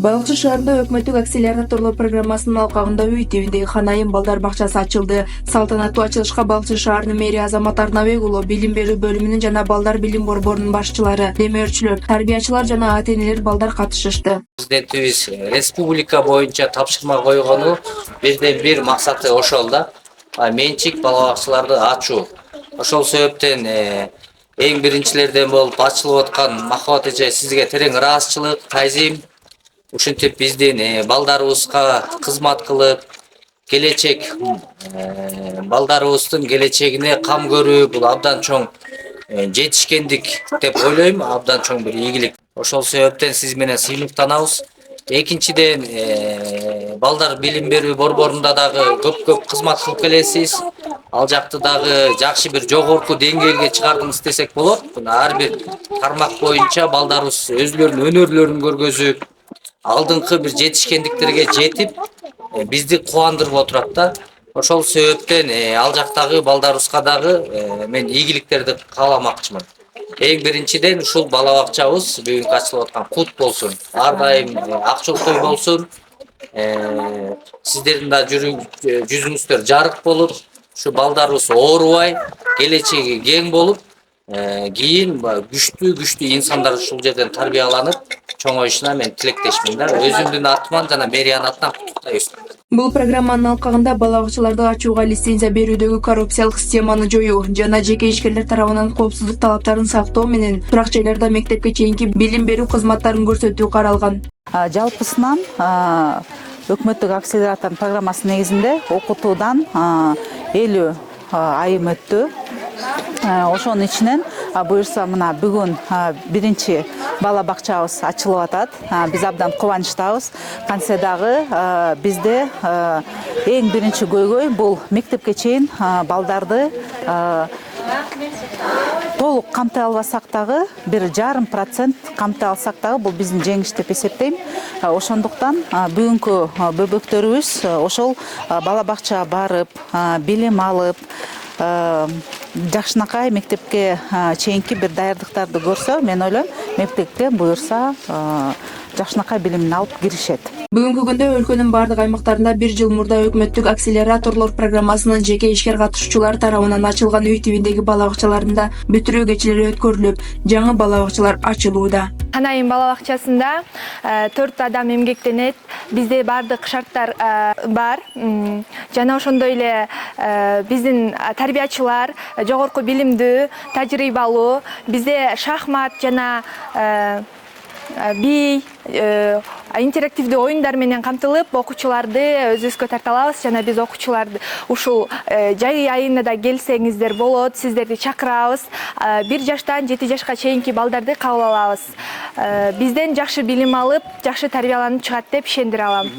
Балыкчы шаарында өкмөттүк акселераторлоо программасынын алкагында үй тибиндеги Ханайым балдар бакчасы ачылды. Салтанаттуу ачылышка Балыкчы шаарынын мэри Азамат Арнабек уулу, билим берүү бөлүмүнүн жана балдар билим борборунун башчылары, демөөрчүлөр, тарбиячылар жана ата-энелер балдар катышышты. Президентибиз республика боюнча тапшырма койгону бирден бир максаты ошол да. Менчик бала бакчаларды ачуу. Ошол себептен эң биринчилерден болуп ачылып аткан Махабат эже сизге терең ыраазычылык, тайзим. Ушинтип биздин балдарыбызга кызмат кылып, келечек балдарыбыздын келечегине кам көрүү бул абдан чоң жетишкендик деп ойлойм, абдан чоң бир ийгилик. Ошол себептен сиз менен сыймыктанабыз. Экинчиден балдар билим берүү борборунда дагы көп кызмат кылып келесиз. Ал жакты дагы жакшы бир жогорку деңгээлге чыгардыңыз десек болот. Ар бир тармак боюнча балдарыбыз өзүлөрүнүн өнөрлөрүн көргөзүп, алдыңкы бир жетишкендиктерге жетип, бизди кубандырып отурат да. Ошол себептен ал жактагы балдарыбызга дагы мен ийгиликтерди кааламакчымын. Эң биринчиден ушул бала бакчабыз бүгүнкү ачылып аткан кут болсун. Ар дайым акчолтой болсун. Сиздердин да жүзүңүздөр жарык болуп, ушу балдарыбыз оорубай, келечеги кең болуп, кийин күчтүү инсандар ушул жерден тарбияланып, чоңоюшуна мен тилектешмин да. Өзүмдүн атыман жана мэриянын атынан куттуктайбыз. Бул программанын алкагында бала бакчаларды ачууга лицензия берүүдөгү коррупциялык системаны жоюу жана жеке ишкерлер тарабынан коопсуздук талаптарын сактоо менен турак жайларда мектепке чейинки билим берүү кызматтарын көрсөтүү каралган. Жалпысынан өкмөттүк акселератор программасы негизинде окутуудан 50 айым өттү. Ошонун ичинен буюрса мына бүгүн биринчи бала бакчабыз ачылып атат. Биз абдан кубанычтабыз. Кантсе дагы бизде эң биринчи көйгөй бул мектепке чейин балдарды толук камтай албасак дагы 1,5% камтай алсак дагы бул биздин жеңиш деп эсептейм. Ошондуктан бүгүнкү бөбөктөрүбүз ошол бала бакчага барып, билим алып, жакшынакай мектепке чейинки бир даярдыктарды көрсө, мен ойлойм, мектепке буюрса жакшынакай билимин алып киришет. Бүгүнкү күндө өлкөнүн бардык аймактарында 1 жыл мурда өкмөттүк акселераторлор программасынын жеке ишкер катышуучулары тарабынан ачылган үй тибиндеги бала бакчаларында бүтүрүү кечелери өткөрүлүп, жаңы бала бакчалар ачылууда. Ханайым бала бакчасында 4 адам эмгектенет. Бизде бардык шарттар бар. Жана ошондой эле биздин тарбиячылар жогорку билимдүү, тажрыйбалуу. Бизде шахмат жана бий, интерактивдүү оюндар менен камтылып, окуучуларды өзүбүзгө тарта алабыз жана биз окуучуларды ушул жай айында да келсеңиздер болот, сиздерди чакырабыз. 1 жаштан 7 жашка чейинки балдарды кабыл алабыз. Бизден жакшы билим алып, жакшы тарбияланып чыгат деп ишендире алам.